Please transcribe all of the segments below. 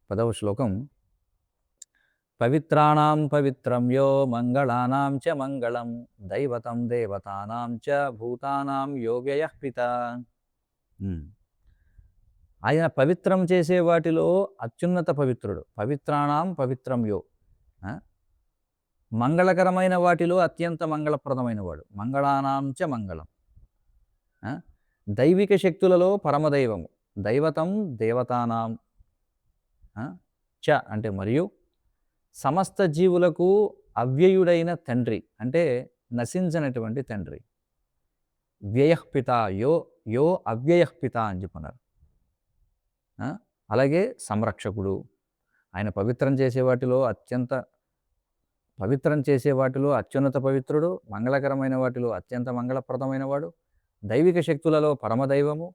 10వ శ్లోకం. పవిత్రాణం పవిత్రం యో మంగళానాం చ మంగళం దైవతం దేవతానాం చ భూతానాం యో వ్యయః పిత. ఆయన పవిత్రం చేసే వాటిలో అత్యున్నత పవిత్రుడు. పవిత్రాణం పవిత్రం యో, మంగళకరమైన వాటిలో అత్యంత మంగళప్రదమైన వాడు. మంగళానాం చ మంగళం. దైవిక శక్తులలో పరమదైవము. దైవతం దేవతానాం చ అంటే మరియు, సమస్త జీవులకు అవ్యయుడైన తండ్రి అంటే నశించనటువంటి తండ్రి. వ్యయః పిత యో యో అవ్యయః పిత అని చెప్పన్నారు. అలాగే సంరక్షకుడు. ఆయన పవిత్రం చేసే వాటిలో అత్యున్నత పవిత్రుడు, మంగళకరమైన వాటిలో అత్యంత మంగళప్రదమైన వాడు, దైవిక శక్తులలో పరమదైవము,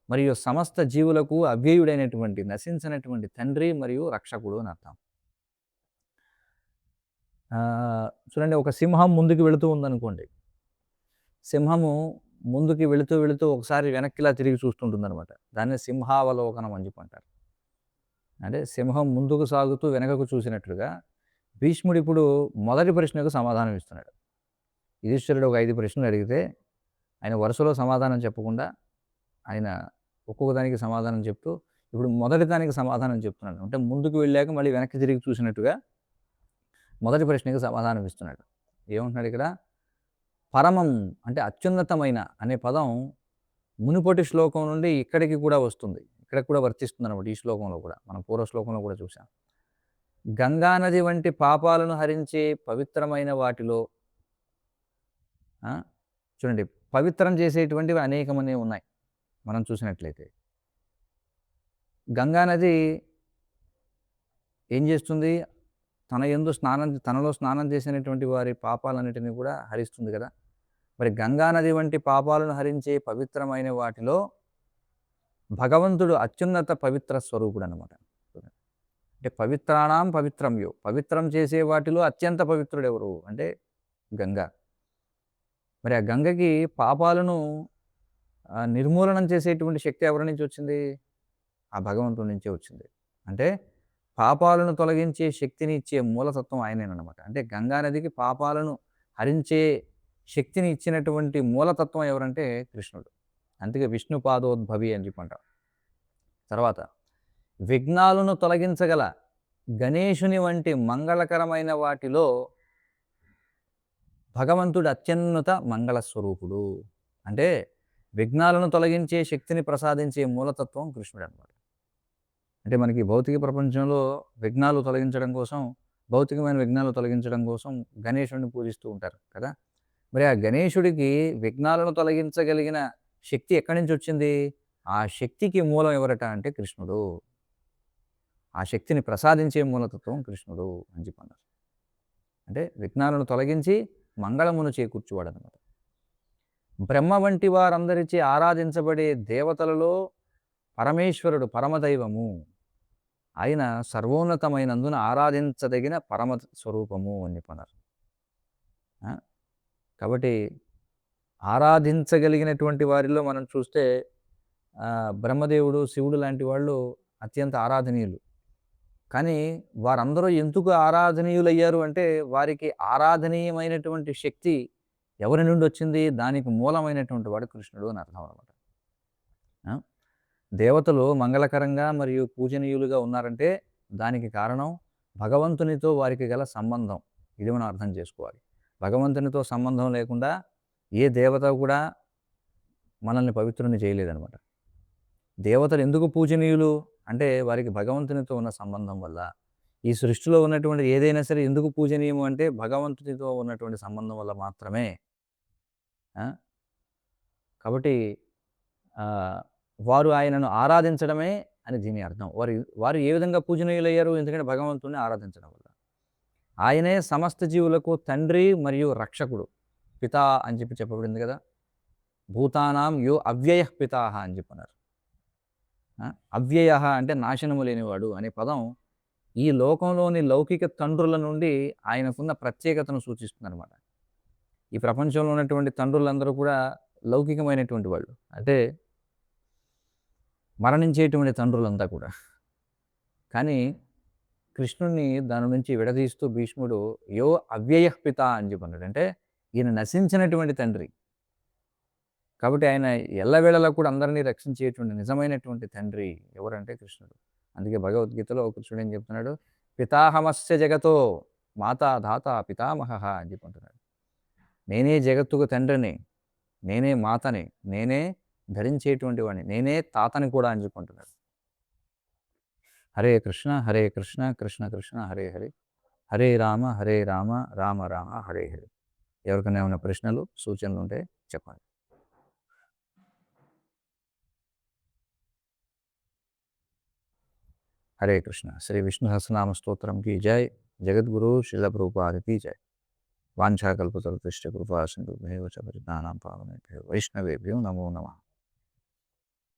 మరియు సమస్త జీవులకు అవ్యయుడైనటువంటి నశించినటువంటి తండ్రి మరియు రక్షకుడు అని అర్థం. చూడండి, ఒక సింహం ముందుకు వెళుతూ ఉందనుకోండి. సింహము ముందుకు వెళుతూ వెళుతూ ఒకసారి వెనక్కిలా తిరిగి చూస్తుంటుందన్నమాట. దాన్ని సింహావలోకనం అని చెప్పి అంటారు. అంటే సింహం ముందుకు సాగుతూ వెనకకు చూసినట్లుగా భీష్ముడు ఇప్పుడు మొదటి ప్రశ్నకు సమాధానం ఇస్తున్నాడు. యుధిష్ఠిరుడు ఒక 5 ప్రశ్నలు అడిగితే ఆయన వరుసలో సమాధానం చెప్పకుండా ఆయన ఒక్కొక్క దానికి సమాధానం చెప్తూ ఇప్పుడు మొదటి దానికి సమాధానం చెప్తున్నాడు. అంటే ముందుకు వెళ్ళాక మళ్ళీ వెనక్కి తిరిగి చూసినట్టుగా మొదటి ప్రశ్నకి సమాధానం ఇస్తున్నాడు. ఏమంటున్నాడు ఇక్కడ? పరమం అంటే అత్యున్నతమైన అనే పదం మునుపటి శ్లోకం నుండి ఇక్కడికి కూడా వస్తుంది. ఇక్కడ కూడా వర్తిస్తుంది అనమాట. ఈ శ్లోకంలో కూడా మనం పూర్వ శ్లోకంలో కూడా చూసాం. గంగానది వంటి పాపాలను హరించే పవిత్రమైన వాటిలో చూడండి, పవిత్రం చేసేటువంటివి అనేకమనే ఉన్నాయి. మనం చూసినట్లయితే గంగానది ఏం చేస్తుంది? తనలో స్నానం చేసినటువంటి వారి పాపాలన్నిటిని కూడా హరిస్తుంది కదా. మరి గంగానది వంటి పాపాలను హరించే పవిత్రమైన వాటిలో భగవంతుడు అత్యున్నత పవిత్ర స్వరూపుడు అనమాట. అంటే పవిత్రాణం పవిత్రం యో, పవిత్రం చేసే వాటిలో అత్యంత పవిత్రుడు ఎవరు అంటే గంగా. మరి ఆ గంగకి పాపాలను నిర్మూలనం చేసేటువంటి శక్తి ఎవరి నుంచి వచ్చింది? ఆ భగవంతుడి నుంచే వచ్చింది. అంటే పాపాలను తొలగించే శక్తిని ఇచ్చే మూలతత్వం ఆయనేనమాట. అంటే గంగానదికి పాపాలను హరించే శక్తిని ఇచ్చినటువంటి మూలతత్వం ఎవరంటే కృష్ణుడు. అందుకే విష్ణుపాదోద్భవి అని చెప్పంటారు. తర్వాత విఘ్నాలను తొలగించగల గణేశుని వంటి మంగళకరమైన వాటిలో భగవంతుడు అత్యున్నత మంగళస్వరూపుడు. అంటే విఘ్నాలను తొలగించే శక్తిని ప్రసాదించే మూలతత్వం కృష్ణుడు అనమాట. అంటే మనకి భౌతిక ప్రపంచంలో విఘ్నాలు తొలగించడం కోసం, భౌతికమైన విఘ్నాలు తొలగించడం కోసం గణేశుడిని పూజిస్తూ ఉంటారు కదా. మరి ఆ గణేశుడికి విఘ్నాలను తొలగించగలిగిన శక్తి ఎక్కడి నుంచి వచ్చింది? ఆ శక్తికి మూలం ఎవరట అంటే కృష్ణుడు. ఆ శక్తిని ప్రసాదించే మూలతత్వం కృష్ణుడు అని చెప్పన్నారు. అంటే విఘ్నాలను తొలగించి మంగళమును చేకూర్చువాడు అనమాట. బ్రహ్మ వంటి వారందరిచే ఆరాధించబడే దేవతలలో పరమేశ్వరుడు పరమదైవము. ఆయన సర్వోన్నతమైనందున ఆరాధించదగిన పరమ స్వరూపము అని చెప్పన్నారు. కాబట్టి ఆరాధించగలిగినటువంటి వారిలో మనం చూస్తే బ్రహ్మదేవుడు, శివుడు లాంటి వాళ్ళు అత్యంత ఆరాధనీయులు. కానీ వారందరూ ఎందుకు ఆరాధనీయులయ్యారు అంటే వారికి ఆరాధనీయమైనటువంటి శక్తి ఎవరి నుండి వచ్చింది? దానికి మూలమైనటువంటి వాడు కృష్ణుడు అని అర్థం అనమాట. దేవతలు మంగళకరంగా మరియు పూజనీయులుగా ఉన్నారంటే దానికి కారణం భగవంతునితో వారికి గల సంబంధం. ఇది మనం అర్థం చేసుకోవాలి. భగవంతునితో సంబంధం లేకుండా ఏ దేవత కూడా మనల్ని పవిత్రుని చేయలేదనమాట. దేవతలు ఎందుకు పూజనీయులు అంటే వారికి భగవంతునితో ఉన్న సంబంధం వల్ల. ఈ సృష్టిలో ఉన్నటువంటి ఏదైనా సరే ఎందుకు పూజనీయము అంటే భగవంతునితో ఉన్నటువంటి సంబంధం వల్ల మాత్రమే. కాబట్టి వారు ఆయనను ఆరాధించడమే అని దీని అర్థం. వారు ఏ విధంగా పూజనీయులయ్యారు? ఎందుకంటే భగవంతుని ఆరాధించడం వల్ల. ఆయనే సమస్త జీవులకు తండ్రి మరియు రక్షకుడు. పిత అని చెప్పబడింది కదా. భూతానాం యో అవ్యయః పితాః అని చెప్పన్నారు. అవ్యయ అంటే నాశనము లేనివాడు అనే పదం ఈ లోకంలోని లౌకిక తండ్రుల నుండి ఆయనకున్న ప్రత్యేకతను సూచిస్తుంది అనమాట. ఈ ప్రపంచంలో ఉన్నటువంటి తండ్రులందరూ కూడా లౌకికమైనటువంటి వాళ్ళు. అంటే మరణించేటువంటి తండ్రులంతా కూడా కానీ కృష్ణుడిని దాని నుంచి విడదీస్తూ భీష్ముడు యో అవ్యయః పిత అని చెప్పన్నాడు. అంటే ఈయన నశించినటువంటి తండ్రి. కాబట్టి ఆయన ఎల్లవేళలా కూడా అందరినీ రక్షించేటువంటి నిజమైనటువంటి తండ్రి ఎవరంటే కృష్ణుడు. అందుకే భగవద్గీతలో కృష్ణుడు ఏం చెప్తున్నాడు? పితాహమస్య జగతో మాతా ధాత పితామహః అని చెప్పి అంటున్నాడు. నేనే జగత్తుకు తండ్రిని, నేనే మాతని, నేనే ధరించేటువంటి వాడిని, నేనే తాతని కూడా అని చెప్పి అంటున్నాడు. హరే కృష్ణ కృష్ణ కృష్ణ హరే హరే, హరే రామ రామ రామ హరే హరే. ఎవరికైనా ఏమైనా ప్రశ్నలు సూచనలు ఉంటే చెప్పండి. హరే కృష్ణ. శ్రీ విష్ణు సహస్రనామ స్తోత్రం की जय. जगद्गुरु श्रील प्रभुपाद की जय. वाञ्छाकल्पतरुभ्यश्च कृपा सिन्धुभ्येव च पतितानां पावनेभ्यो वैष्णवेभ्यो नमो नमः.